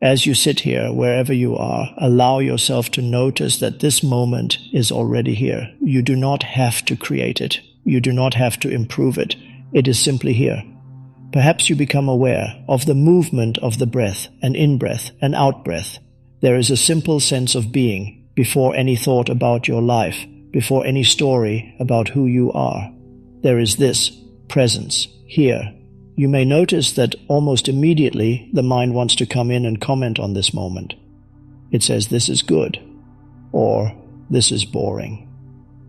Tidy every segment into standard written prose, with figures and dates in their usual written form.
As you sit here, wherever you are, allow yourself to notice that this moment is already here. You do not have to create it. You do not have to improve it. It is simply here. Perhaps you become aware of the movement of the breath, an in-breath, an out-breath. There is a simple sense of being before any thought about your life, before any story about who you are. There is this presence here. You may notice that almost immediately the mind wants to come in and comment on this moment. It says, this is good, or this is boring,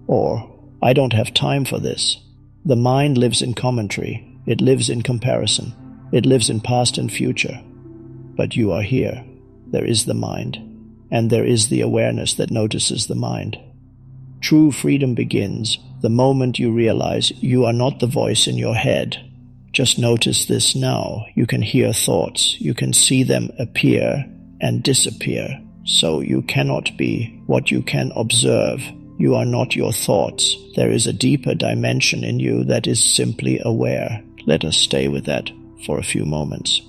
or I don't have time for this. The mind lives in commentary. It lives in comparison. It lives in past and future. But you are here. There is the mind, and there is the awareness that notices the mind. True freedom begins the moment you realize you are not the voice in your head. Just notice this now. You can hear thoughts. You can see them appear and disappear. So you cannot be what you can observe. You are not your thoughts. There is a deeper dimension in you that is simply aware. Let us stay with that for a few moments.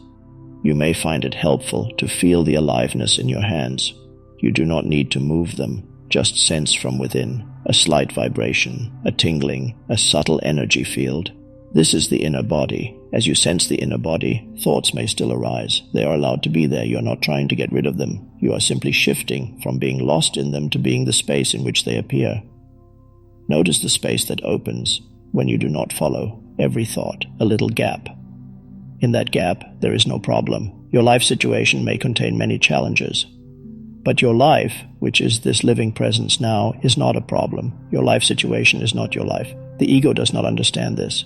You may find it helpful to feel the aliveness in your hands. You do not need to move them. Just sense from within a slight vibration, a tingling, a subtle energy field. This is the inner body. As you sense the inner body, thoughts may still arise. They are allowed to be there. You are not trying to get rid of them. You are simply shifting from being lost in them to being the space in which they appear. Notice the space that opens when you do not follow every thought, a little gap. In that gap, there is no problem. Your life situation may contain many challenges. But your life, which is this living presence now, is not a problem. Your life situation is not your life. The ego does not understand this.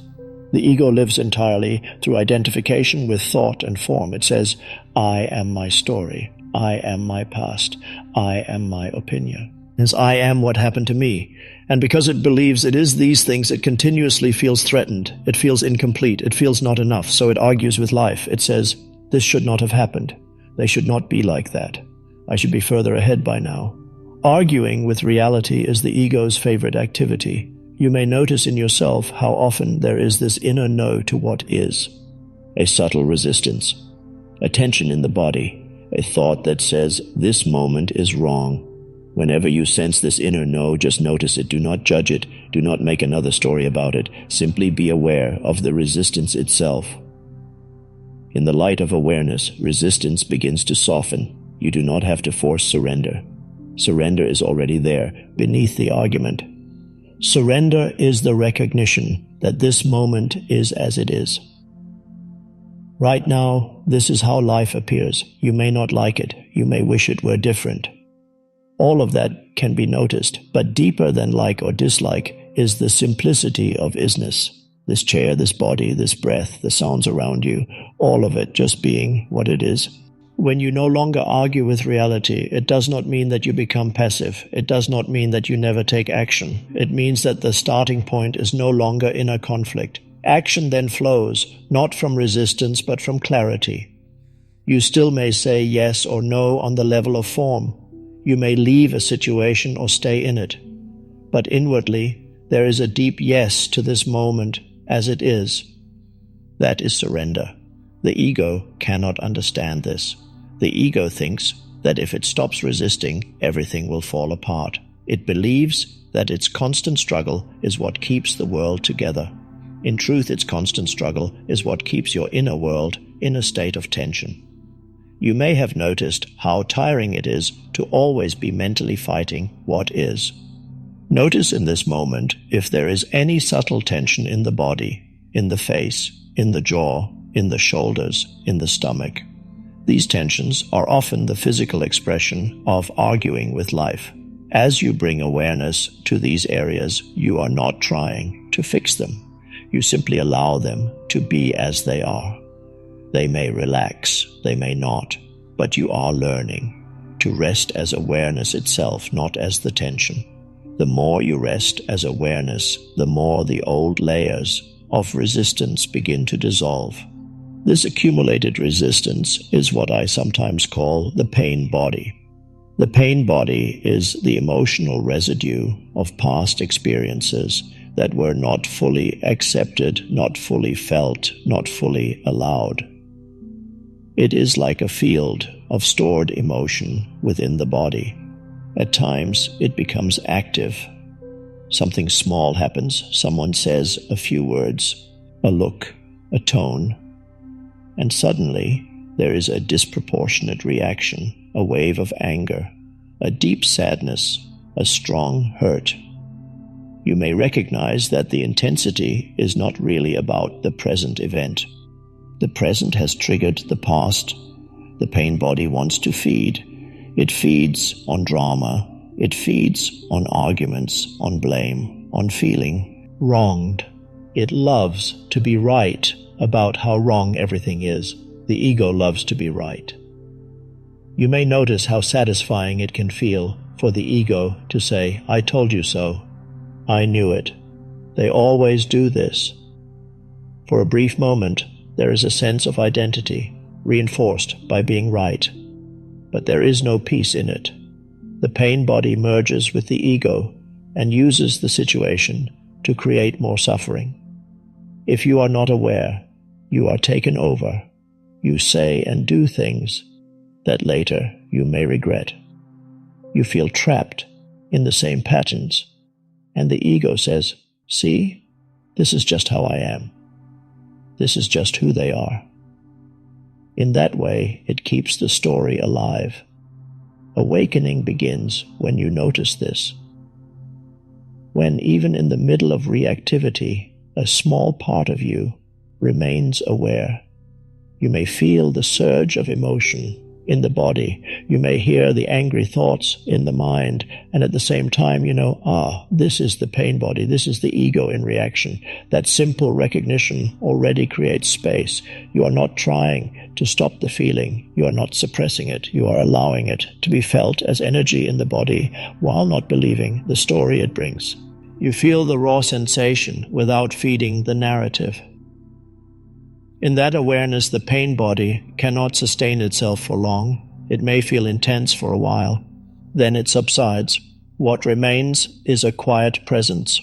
The ego lives entirely through identification with thought and form. It says, I am my story. I am my past. I am my opinion. As I am what happened to me. And because it believes it is these things, it continuously feels threatened. It feels incomplete. It feels not enough. So it argues with life. It says, this should not have happened. They should not be like that. I should be further ahead by now. Arguing with reality is the ego's favorite activity. You may notice in yourself how often there is this inner no to what is. A subtle resistance. A tension in the body. A thought that says, this moment is wrong. Whenever you sense this inner no, just notice it. Do not judge it. Do not make another story about it. Simply be aware of the resistance itself. In the light of awareness, resistance begins to soften. You do not have to force surrender. Surrender is already there, beneath the argument. Surrender is the recognition that this moment is as it is. Right now, this is how life appears. You may not like it. You may wish it were different. All of that can be noticed, but deeper than like or dislike is the simplicity of isness. This chair, this body, this breath, the sounds around you, all of it just being what it is. When you no longer argue with reality, it does not mean that you become passive. It does not mean that you never take action. It means that the starting point is no longer inner conflict. Action then flows, not from resistance, but from clarity. You still may say yes or no on the level of form. You may leave a situation or stay in it. But inwardly, there is a deep yes to this moment as it is. That is surrender. The ego cannot understand this. The ego thinks that if it stops resisting, everything will fall apart. It believes that its constant struggle is what keeps the world together. In truth, its constant struggle is what keeps your inner world in a state of tension. You may have noticed how tiring it is to always be mentally fighting what is. Notice in this moment if there is any subtle tension in the body, in the face, in the jaw, in the shoulders, in the stomach. These tensions are often the physical expression of arguing with life. As you bring awareness to these areas, you are not trying to fix them. You simply allow them to be as they are. They may relax, they may not, but you are learning to rest as awareness itself, not as the tension. The more you rest as awareness, the more the old layers of resistance begin to dissolve. This accumulated resistance is what I sometimes call the pain body. The pain body is the emotional residue of past experiences that were not fully accepted, not fully felt, not fully allowed. It is like a field of stored emotion within the body. At times, it becomes active. Something small happens. Someone says a few words, a look, a tone, and suddenly there is a disproportionate reaction, a wave of anger, a deep sadness, a strong hurt. You may recognize that the intensity is not really about the present event. The present has triggered the past. The pain body wants to feed. It feeds on drama. It feeds on arguments, on blame, on feeling wronged. It loves to be right about how wrong everything is. The ego loves to be right. You may notice how satisfying it can feel for the ego to say, "I told you so. I knew it. They always do this." For a brief moment, there is a sense of identity, reinforced by being right. But there is no peace in it. The pain body merges with the ego and uses the situation to create more suffering. If you are not aware, you are taken over. You say and do things that later you may regret. You feel trapped in the same patterns, and the ego says, "See, this is just how I am. This is just who they are." In that way, it keeps the story alive. Awakening begins when you notice this. When, even in the middle of reactivity, a small part of you remains aware. You may feel the surge of emotion in the body. You may hear the angry thoughts in the mind, and at the same time you know, this is the pain body, this is the ego in reaction. That simple recognition already creates space. You are not trying to stop the feeling. You are not suppressing it. You are allowing it to be felt as energy in the body while not believing the story it brings. You feel the raw sensation without feeding the narrative. In that awareness, the pain body cannot sustain itself for long. It may feel intense for a while. Then it subsides. What remains is a quiet presence.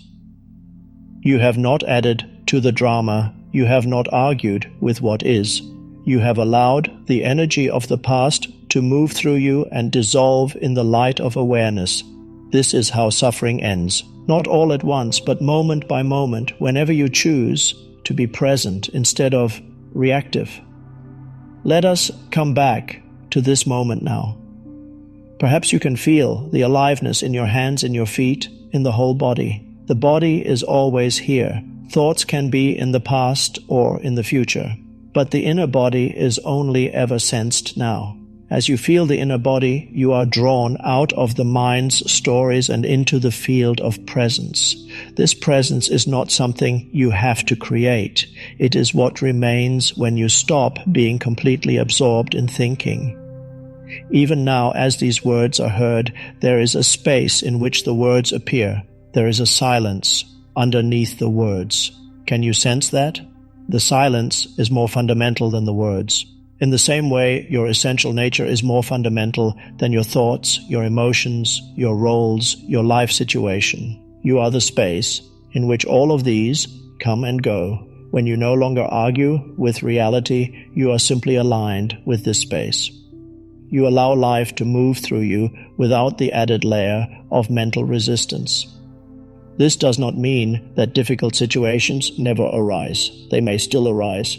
You have not added to the drama. You have not argued with what is. You have allowed the energy of the past to move through you and dissolve in the light of awareness. This is how suffering ends. Not all at once, but moment by moment, whenever you choose to be present instead of reactive. Let us come back to this moment now. Perhaps you can feel the aliveness in your hands, in your feet, in the whole body. The body is always here. Thoughts can be in the past or in the future, but the inner body is only ever sensed now. As you feel the inner body, you are drawn out of the mind's stories and into the field of presence. This presence is not something you have to create. It is what remains when you stop being completely absorbed in thinking. Even now, as these words are heard, there is a space in which the words appear. There is a silence underneath the words. Can you sense that? The silence is more fundamental than the words. In the same way, your essential nature is more fundamental than your thoughts, your emotions, your roles, your life situation. You are the space in which all of these come and go. When you no longer argue with reality, you are simply aligned with this space. You allow life to move through you without the added layer of mental resistance. This does not mean that difficult situations never arise. They may still arise.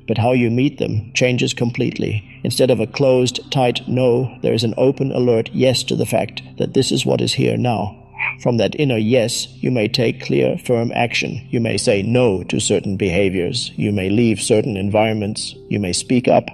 But how you meet them changes completely. Instead of a closed, tight no, there is an open, alert yes to the fact that this is what is here now. From that inner yes, you may take clear, firm action. You may say no to certain behaviors. You may leave certain environments. You may speak up.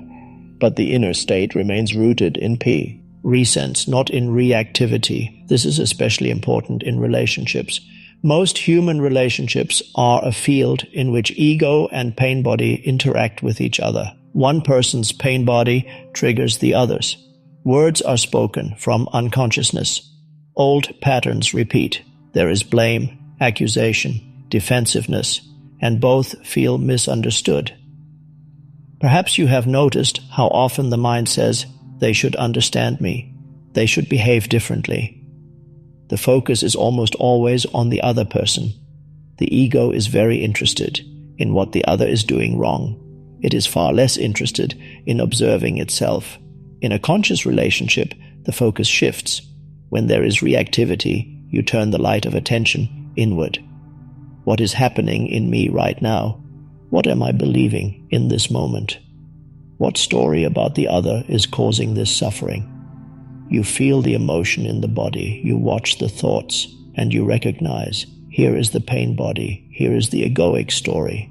But the inner state remains rooted in presence, not in reactivity. This is especially important in relationships. Most human relationships are a field in which ego and pain body interact with each other. One person's pain body triggers the others. Words are spoken from unconsciousness. Old patterns repeat. There is blame, accusation, defensiveness, and both feel misunderstood. Perhaps you have noticed how often the mind says, "They should understand me. They should behave differently." The focus is almost always on the other person. The ego is very interested in what the other is doing wrong. It is far less interested in observing itself. In a conscious relationship, the focus shifts. When there is reactivity, you turn the light of attention inward. What is happening in me right now? What am I believing in this moment? What story about the other is causing this suffering? You feel the emotion in the body, you watch the thoughts, and you recognize, here is the pain body, here is the egoic story.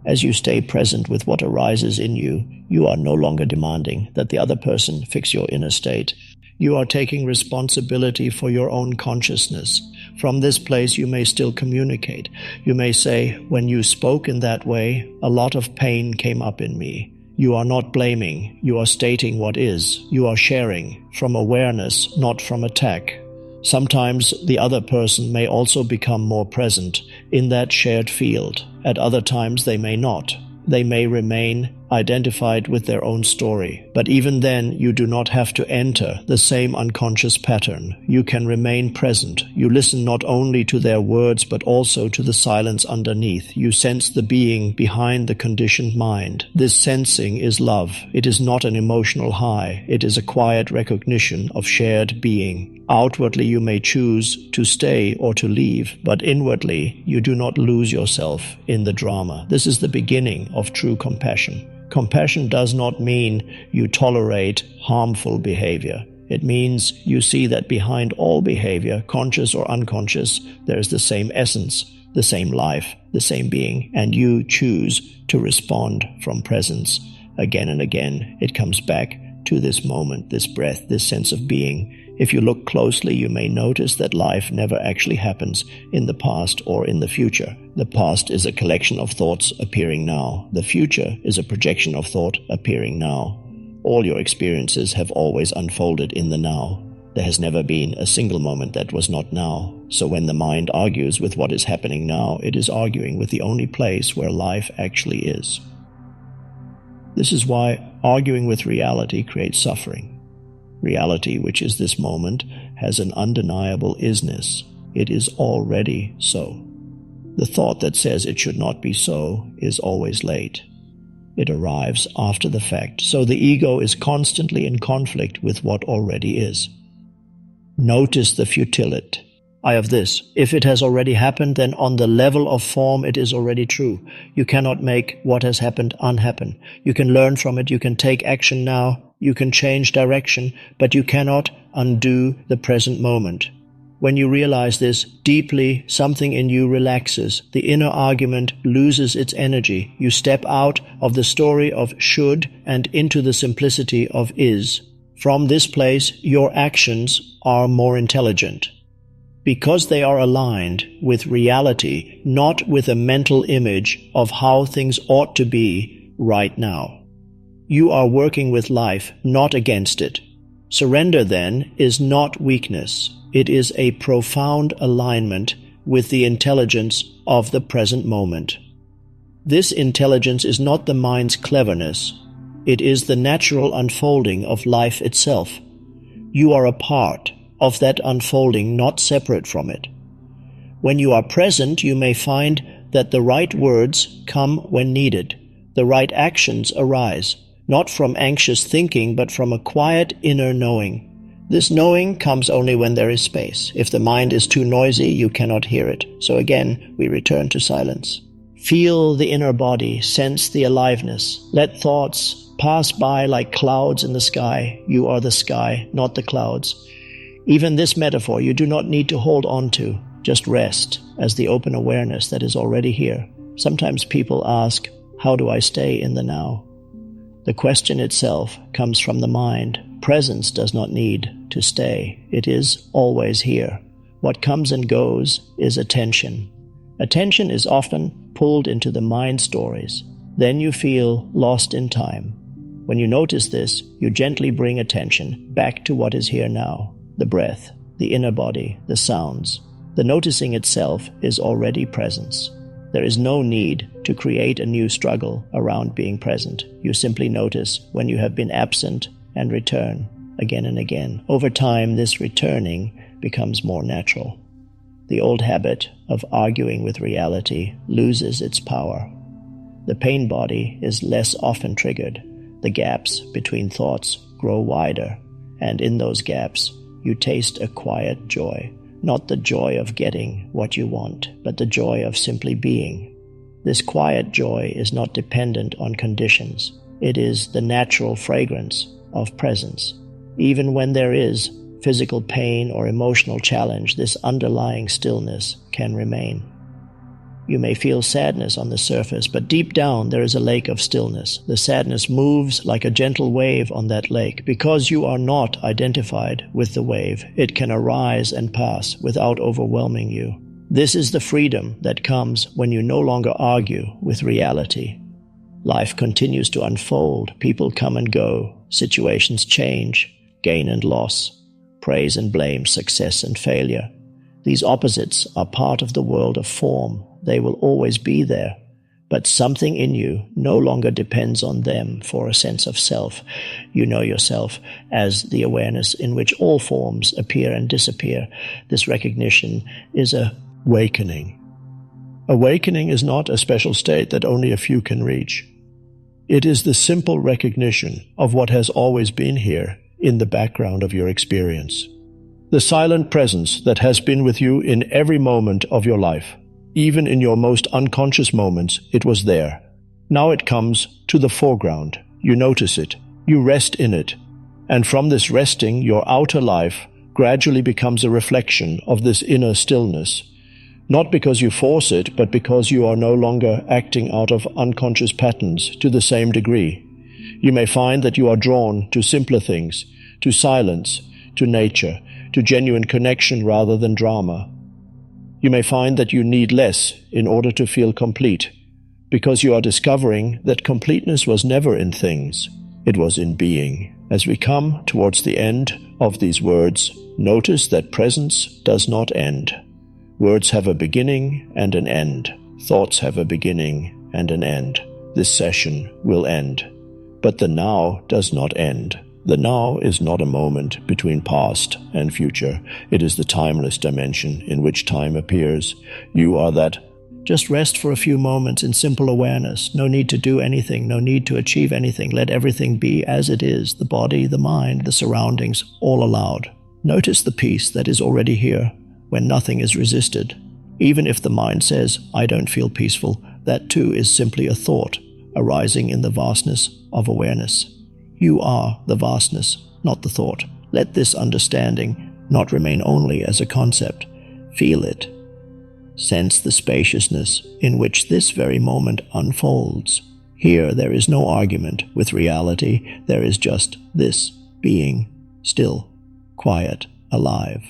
As you stay present with what arises in you, you are no longer demanding that the other person fix your inner state. You are taking responsibility for your own consciousness. From this place, you may still communicate. You may say, when you spoke in that way, a lot of pain came up in me. You are not blaming. You are stating what is. You are sharing from awareness, not from attack. Sometimes the other person may also become more present in that shared field. At other times, they may not. They may remain identified with their own story. But even then, you do not have to enter the same unconscious pattern. You can remain present. You listen not only to their words, but also to the silence underneath. You sense the being behind the conditioned mind. This sensing is love. It is not an emotional high. It is a quiet recognition of shared being. Outwardly, you may choose to stay or to leave, but inwardly, you do not lose yourself in the drama. This is the beginning of true compassion. Compassion does not mean you tolerate harmful behavior. It means you see that behind all behavior, conscious or unconscious, there is the same essence, the same life, the same being, and you choose to respond from presence. Again and again, it comes back to this moment, this breath, this sense of being. If you look closely, you may notice that life never actually happens in the past or in the future. The past is a collection of thoughts appearing now. The future is a projection of thought appearing now. All your experiences have always unfolded in the now. There has never been a single moment that was not now. So when the mind argues with what is happening now, it is arguing with the only place where life actually is. This is why arguing with reality creates suffering. Reality, which is this moment, has an undeniable isness. It is already so. The thought that says it should not be so is always late. It arrives after the fact, so the ego is constantly in conflict with what already is. Notice the futility of this. If it has already happened, then on the level of form it is already true. You cannot make what has happened unhappen. You can learn from it, you can take action now, you can change direction, but you cannot undo the present moment. When you realize this deeply, something in you relaxes. The inner argument loses its energy. You step out of the story of should and into the simplicity of is. From this place, your actions are more intelligent, because they are aligned with reality, not with a mental image of how things ought to be right now. You are working with life, not against it. Surrender, then, is not weakness. It is a profound alignment with the intelligence of the present moment. This intelligence is not the mind's cleverness. It is the natural unfolding of life itself. You are a part of that unfolding, not separate from it. When you are present, you may find that the right words come when needed. The right actions arise, not from anxious thinking, but from a quiet inner knowing. This knowing comes only when there is space. If the mind is too noisy, you cannot hear it. So again, we return to silence. Feel the inner body, sense the aliveness. Let thoughts pass by like clouds in the sky. You are the sky, not the clouds. Even this metaphor you do not need to hold on to. Just rest as the open awareness that is already here. Sometimes people ask, how do I stay in the now? The question itself comes from the mind. Presence does not need to stay. It is always here. What comes and goes is attention. Attention is often pulled into the mind stories. Then you feel lost in time. When you notice this, you gently bring attention back to what is here now. The breath, the inner body, the sounds. The noticing itself is already presence. There is no need to create a new struggle around being present. You simply notice when you have been absent and return again and again. Over time, this returning becomes more natural. The old habit of arguing with reality loses its power. The pain body is less often triggered. The gaps between thoughts grow wider, and in those gaps, you taste a quiet joy, not the joy of getting what you want, but the joy of simply being. This quiet joy is not dependent on conditions. It is the natural fragrance of presence. Even when there is physical pain or emotional challenge, this underlying stillness can remain. You may feel sadness on the surface, but deep down there is a lake of stillness. The sadness moves like a gentle wave on that lake. Because you are not identified with the wave, it can arise and pass without overwhelming you. This is the freedom that comes when you no longer argue with reality. Life continues to unfold. People come and go. Situations change, gain and loss, praise and blame, success and failure. These opposites are part of the world of form. They will always be there, but something in you no longer depends on them for a sense of self. You know yourself as the awareness in which all forms appear and disappear. This recognition is a awakening. Awakening is not a special state that only a few can reach. It is the simple recognition of what has always been here in the background of your experience. The silent presence that has been with you in every moment of your life. Even in your most unconscious moments, it was there. Now it comes to the foreground. You notice it. You rest in it. And from this resting, your outer life gradually becomes a reflection of this inner stillness. Not because you force it, but because you are no longer acting out of unconscious patterns to the same degree. You may find that you are drawn to simpler things, to silence, to nature, to genuine connection rather than drama. You may find that you need less in order to feel complete, because you are discovering that completeness was never in things, it was in being. As we come towards the end of these words, notice that presence does not end. Words have a beginning and an end. Thoughts have a beginning and an end. This session will end. But the now does not end. The now is not a moment between past and future. It is the timeless dimension in which time appears. You are that. Just rest for a few moments in simple awareness. No need to do anything, no need to achieve anything. Let everything be as it is, the body, the mind, the surroundings, all allowed. Notice the peace that is already here when nothing is resisted. Even if the mind says, I don't feel peaceful, that too is simply a thought arising in the vastness of awareness. You are the vastness, not the thought. Let this understanding not remain only as a concept. Feel it. Sense the spaciousness in which this very moment unfolds. Here there is no argument with reality. There is just this being, still, quiet, alive.